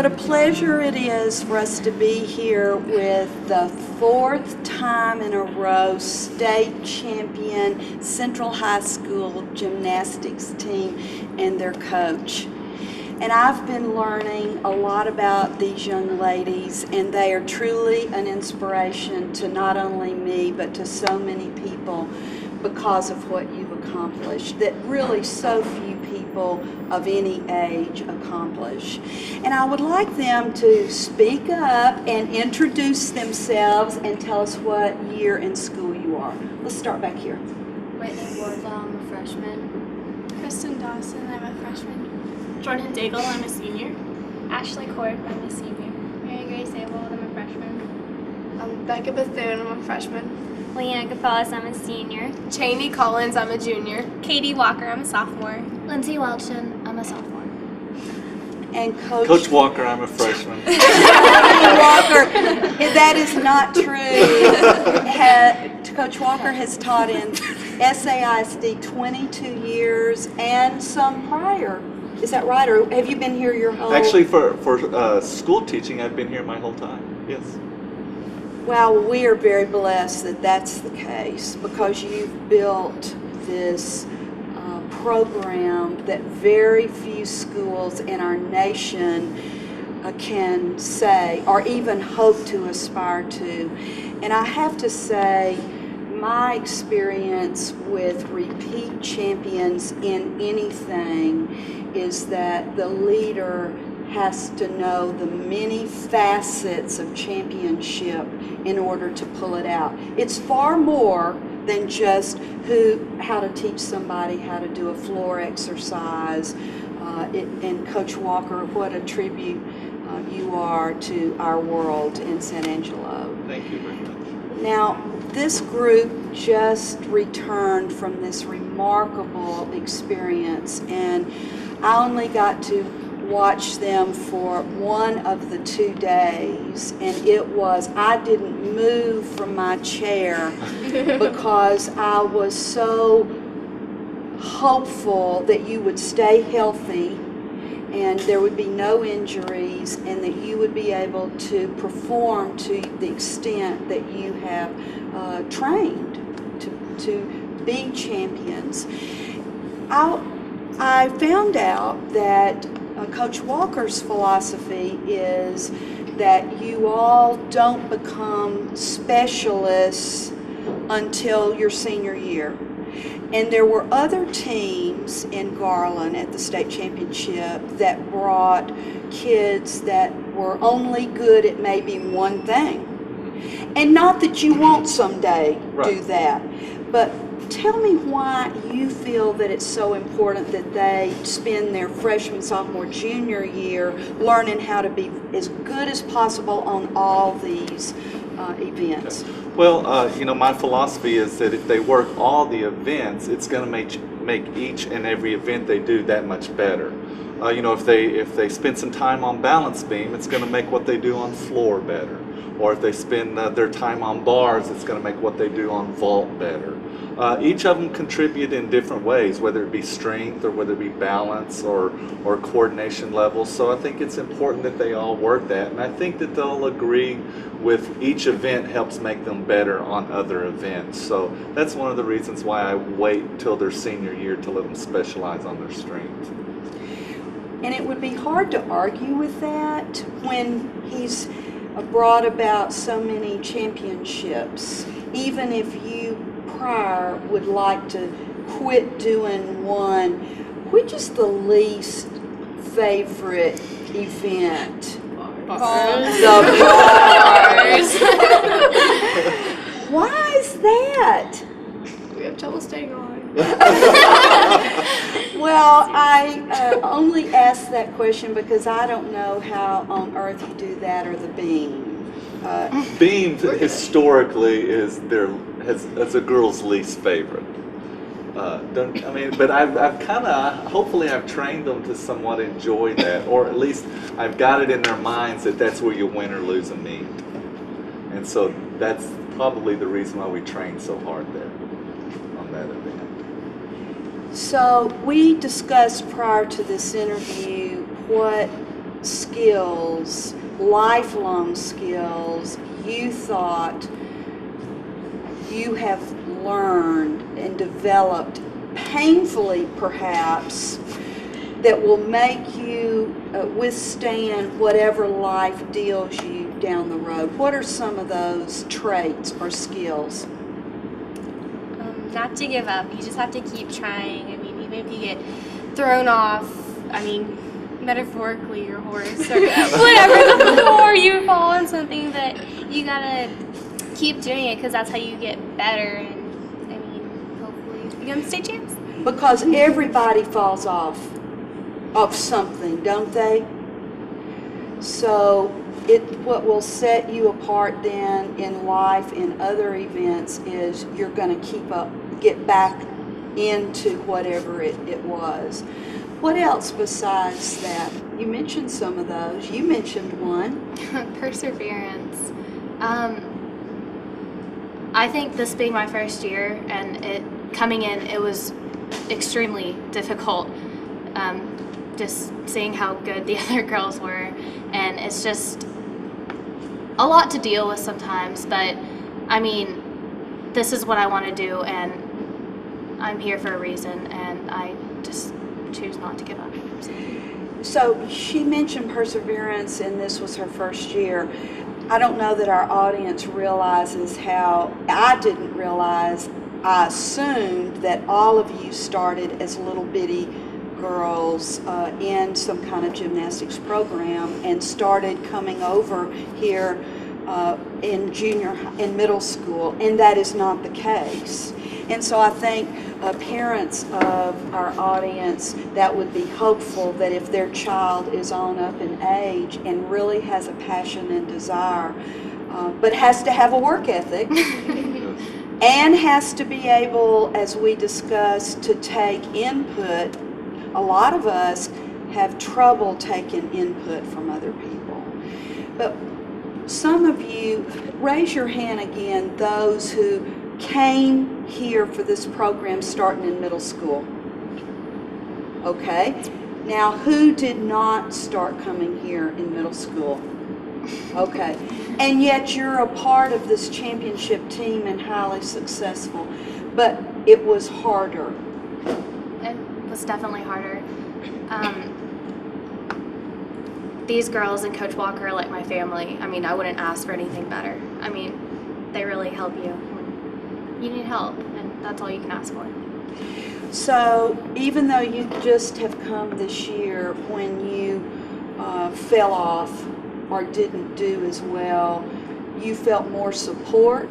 What a pleasure it is for us to be here with the fourth time in a row state champion Central High School gymnastics team and their coach. And I've been learning a lot about these young ladies, and they are truly an inspiration to not only me but to so many people because of what you've accomplished that really so few people of any age accomplish. And I would like them to speak up and introduce themselves and tell us what year in school you are. Let's start back here. Whitney Wardlaw, I'm a freshman. Kristen Dawson, I'm a freshman. Jordan Daigle, I'm a senior. Ashley Corp, I'm a senior. Mary Grace Abel, I'm a freshman. Becca Bethune, I'm a freshman. Leanna Capellas, I'm a senior. Cheney Collins, I'm a junior. Katie Walker, I'm a sophomore. Lindsay Welchton, I'm a sophomore. And Coach Walker, I'm a freshman. Walker, that is not true. Coach Walker has taught in SAISD 22 years and some prior. Is that right, or have you been here your whole? Actually, for school teaching, I've been here my whole time. Yes. Well, we are very blessed that that's the case because you've built this program that very few schools in our nation can say or even hope to aspire to. And I have to say, my experience with repeat champions in anything is that the leader has to know the many facets of championship in order to pull it out. It's far more than just how to teach somebody how to do a floor exercise. And Coach Walker, what a tribute you are to our world in San Angelo. Thank you very much. Now, this group just returned from this remarkable experience, and I only got to watch them for one of the 2 days, and I didn't move from my chair because I was so hopeful that you would stay healthy and there would be no injuries and that you would be able to perform to the extent that you have trained to be champions. I found out that Coach Walker's philosophy is that you all don't become specialists until your senior year. And there were other teams in Garland at the state championship that brought kids that were only good at maybe one thing. And not that you won't someday do that, but tell me why you feel that it's so important that they spend their freshman, sophomore, junior year learning how to be as good as possible on all these events. Well, my philosophy is that if they work all the events, it's going to make each and every event they do that much better. If they spend some time on balance beam, it's going to make what they do on floor better. Or if they spend their time on bars, it's going to make what they do on vault better. Each of them contribute in different ways, whether it be strength or whether it be balance or coordination levels. So I think it's important that they all work that. And I think that they'll agree with each event helps make them better on other events. So that's one of the reasons why I wait till their senior year to let them specialize on their strength. And it would be hard to argue with that when he's brought about so many championships. Even if you prior would like to quit doing one, which is the least favorite event? Bars. The bars. Why is that? We have trouble staying on. Well, I only ask that question because I don't know how on earth you do that or the beam. Beam historically is a girl's least favorite. But I've kind of, hopefully I've trained them to somewhat enjoy that, or at least I've got it in their minds that that's where you win or lose a meet. And so that's probably the reason why we train so hard there on that event. So we discussed prior to this interview what skills, lifelong skills, you thought you have learned and developed, painfully perhaps, that will make you withstand whatever life deals you down the road? What are some of those traits or skills? Not to give up. You just have to keep trying. I mean, even if you get thrown off, I mean, metaphorically, your horse or whatever, the floor, you fall on something, that you gotta keep doing it, because that's how you get better, and I mean, hopefully become state champs. Because everybody falls off of something, don't they? So what will set you apart then in life, in other events, is you're going to get back into whatever it was. What else besides that? You mentioned some of those. You mentioned one. Perseverance. I think this being my first year and coming in, it was extremely difficult. Just seeing how good the other girls were, and it's just a lot to deal with sometimes, but I mean, this is what I want to do, and I'm here for a reason, and I just choose not to give up. So she mentioned perseverance, and this was her first year. I don't know that our audience realizes how, I didn't realize, I assumed that all of you started as little bitty girls in some kind of gymnastics program and started coming over here in middle school, and that is not the case. And so I think parents of our audience, that would be hopeful that if their child is on up in age and really has a passion and desire, but has to have a work ethic, and has to be able, as we discussed, to take input. A lot of us have trouble taking input from other people. But some of you, raise your hand again, those who came here for this program starting in middle school. Okay. Now, who did not start coming here in middle school? Okay. And yet you're a part of this championship team and highly successful. But it was harder. It was definitely harder. These girls and Coach Walker are like my family. I mean, I wouldn't ask for anything better. I mean, they really help you when you need help, and that's all you can ask for. So even though you just have come this year, when you fell off or didn't do as well, you felt more support?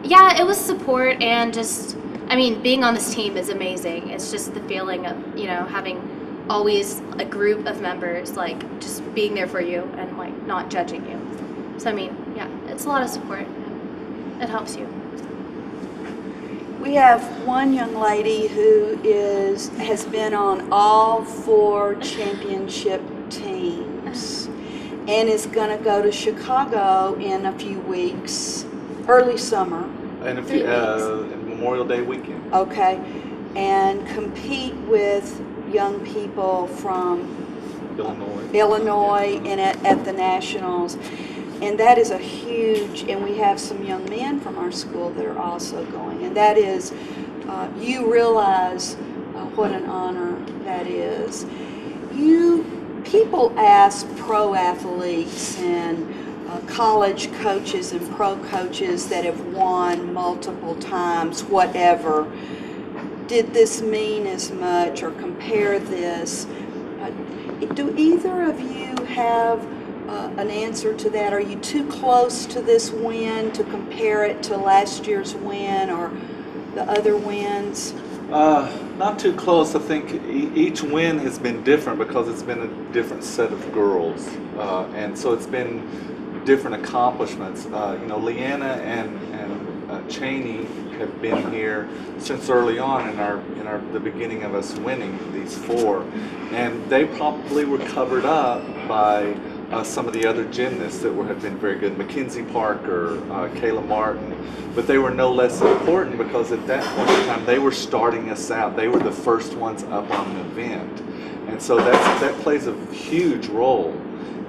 Yeah, it was support, and just, I mean, being on this team is amazing. It's just the feeling of, you know, having always a group of members, like, just being there for you and, like, not judging you. So, I mean, yeah, it's a lot of support. It helps you. We have one young lady who has been on all 4 championship teams and is going to go to Chicago in a few weeks, early summer. And a few, Memorial Day weekend. Okay, and compete with young people from Illinois and at the Nationals. And that is a huge, and we have some young men from our school that are also going. And that is, you realize what an honor that is. People ask pro athletes and college coaches and pro coaches that have won multiple times, whatever, did this mean as much, or compare this? Do either of you have an answer to that? Are you too close to this win to compare it to last year's win or the other wins? Not too close. I think each win has been different because it's been a different set of girls, and so it's been different accomplishments. Leanna and Cheney have been here since early on in the beginning of us winning these 4, and they probably were covered up by some of the other gymnasts that have been very good, Mackenzie Parker, Kayla Martin, but they were no less important because at that point in time they were starting us out. They were the first ones up on an event, and so that plays a huge role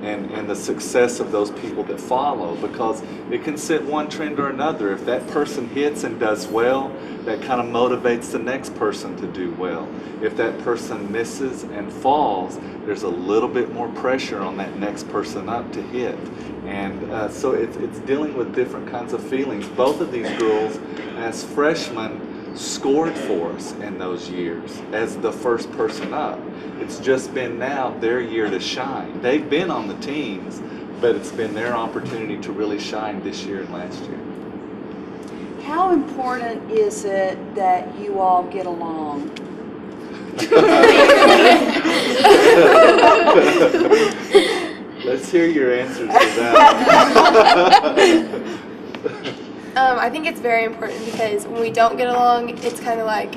in the success of those people that follow, because it can set one trend or another. If that person hits and does well, that kind of motivates the next person to do well. If that person misses and falls, there's a little bit more pressure on that next person up to hit. And so it's dealing with different kinds of feelings. Both of these girls, as freshmen, scored for us in those years as the first person up. It's just been now their year to shine. They've been on the teams, but it's been their opportunity to really shine this year and last year. How important is it that you all get along? Let's hear your answers to that. I think it's very important because when we don't get along, it's kind of like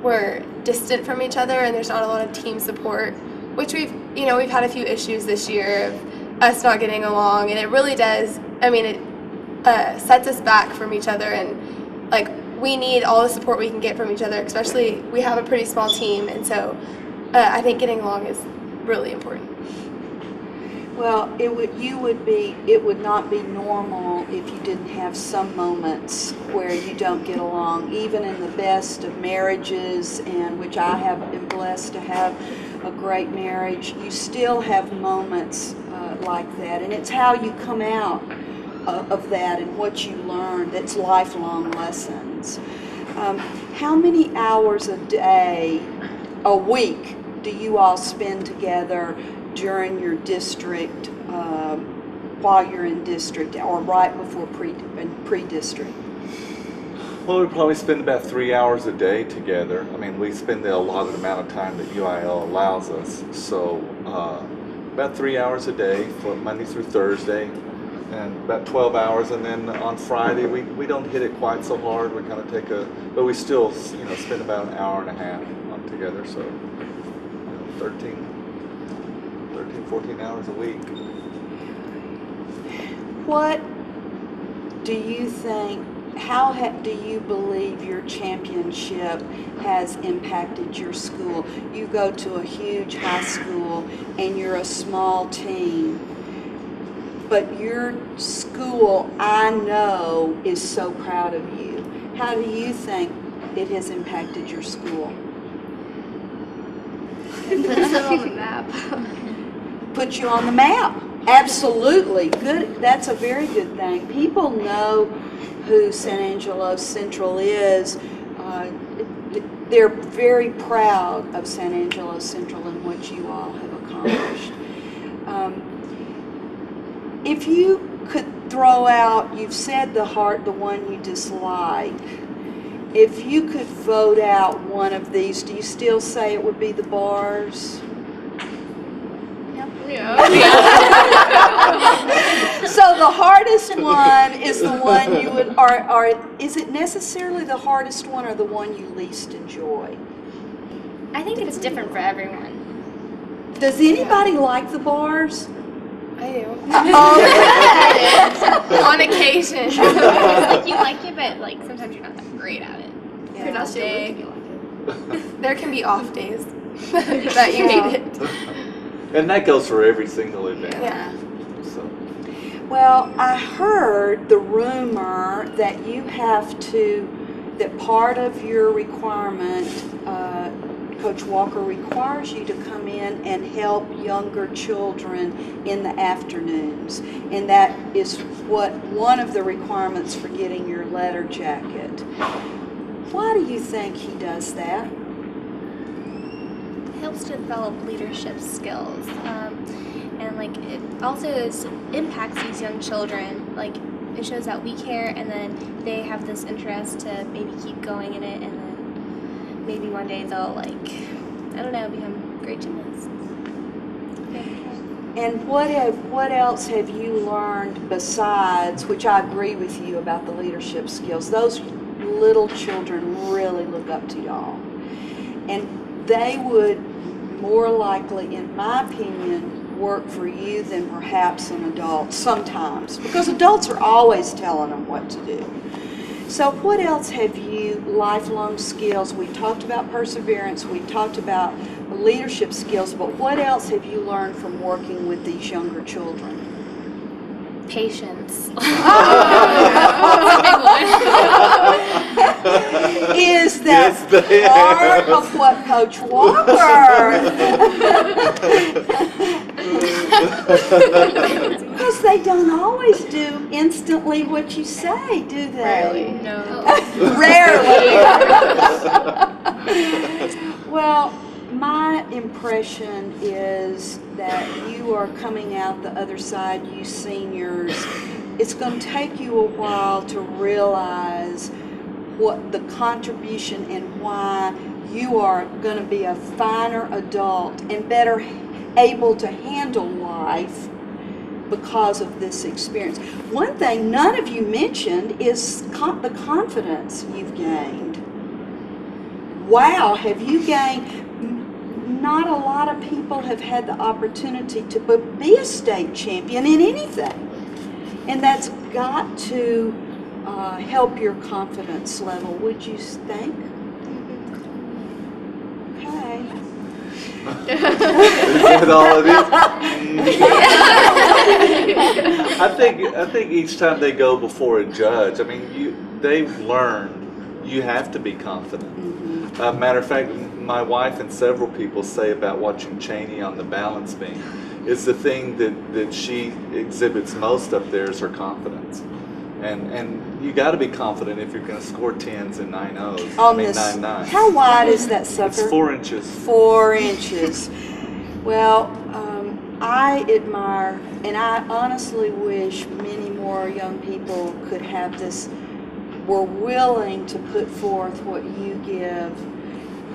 we're distant from each other and there's not a lot of team support, which we've had a few issues this year of us not getting along, and it really does, it sets us back from each other, and like we need all the support we can get from each other, especially we have a pretty small team, and so I think getting along is really important. Well, it would not be normal if you didn't have some moments where you don't get along, even in the best of marriages, and which I have been blessed to have a great marriage. You still have moments like that, and it's how you come out of that and what you learn that's lifelong lessons. How many hours a week do you all spend together during your district, while you're in district, or right before pre-district? Well, we probably spend about 3 hours a day together. We spend the allotted amount of time that UIL allows us. So about 3 hours a day for Monday through Thursday, and about 12 hours. And then on Friday, we don't hit it quite so hard. We kind of but we still, spend about an hour and a half together. So 14 hours a week. What do you think, do you believe your championship has impacted your school? You go to a huge high school and you're a small team, but your school, I know, is so proud of you. How do you think it has impacted your school? Puts it on the map. Put you on the map. Absolutely. Good. That's a very good thing. People know who San Angelo Central is. They're very proud of San Angelo Central and what you all have accomplished. If you could throw out, you've said the one you dislike. If you could vote out one of these, do you still say it would be the bars? Yeah. So the hardest one is the one you would, or is it necessarily the hardest one or the one you least enjoy? I think it's different for everyone. Does anybody like the bars? I do. Okay. On occasion. You like it, but sometimes you're not that great at it. Yeah. Not day. There can be off days that you hate it. And that goes for every single event. Yeah. So. Well, I heard the rumor that that part of your requirement, Coach Walker requires you to come in and help younger children in the afternoons. And that is one of the requirements for getting your letter jacket. Why do you think he does that? It helps to develop leadership skills, and it also impacts these young children. It shows that we care, and then they have this interest to maybe keep going in it, and then maybe one day they'll become great gymnasts. And what else have you learned besides, which I agree with you about the leadership skills? Those little children really look up to y'all. And they would more likely, in my opinion, work for you than perhaps an adult sometimes, because adults are always telling them what to do. So what else have you, lifelong skills, we talked about perseverance, we talked about leadership skills, but what else have you learned from working with these younger children? Patience. Is that part of what Coach Walker? Because they don't always do instantly what you say, do they? No. Rarely. Well, my impression is that you are coming out the other side, you seniors. It's going to take you a while to realize what the contribution and why you are going to be a finer adult and better able to handle life because of this experience. One thing none of you mentioned is the confidence you've gained. Wow, have you gained? Not a lot of people have had the opportunity to be a state champion in anything. And that's got to help your confidence level, would you think? Okay. Is that all it is? I think each time they go before a judge, I mean, they've learned you have to be confident. Matter of fact, my wife and several people say about watching Cheney on the balance beam is the thing that she exhibits most up there is her confidence. And you got to be confident if you're going to score 10s and 9-0s. On this, 9-9. How wide is that sucker? It's 4 inches. 4 inches. Well, I admire, and I honestly wish many more young people could have this, were willing to put forth what you give.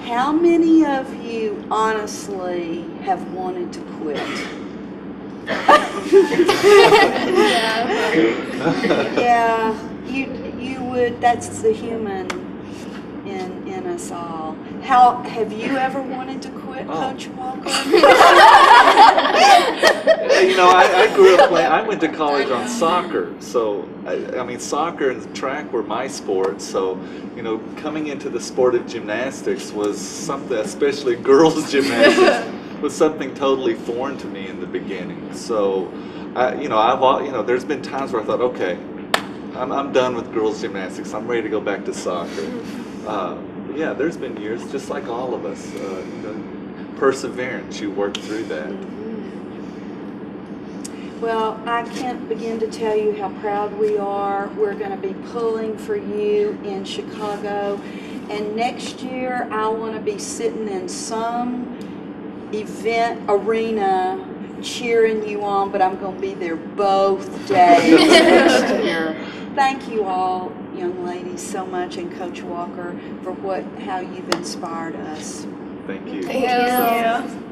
How many of you honestly have wanted to quit? Yeah, you would. That's the human in us all. How have you ever wanted to quit, Coach Walker? I grew up playing. I went to college on soccer, so I mean, soccer and track were my sports. So, coming into the sport of gymnastics was something, especially girls' gymnastics, was something totally foreign to me in the beginning. So, there's been times where I thought, okay, I'm done with girls' gymnastics. I'm ready to go back to soccer. Yeah, there's been years, just like all of us, perseverance. You work through that. Well, I can't begin to tell you how proud we are. We're going to be pulling for you in Chicago. And next year, I want to be sitting in some event arena cheering you on, but I'm going to be there both days next year. Thank you all, young ladies, so much, and Coach Walker, for how you've inspired us. Thank you. Thank you.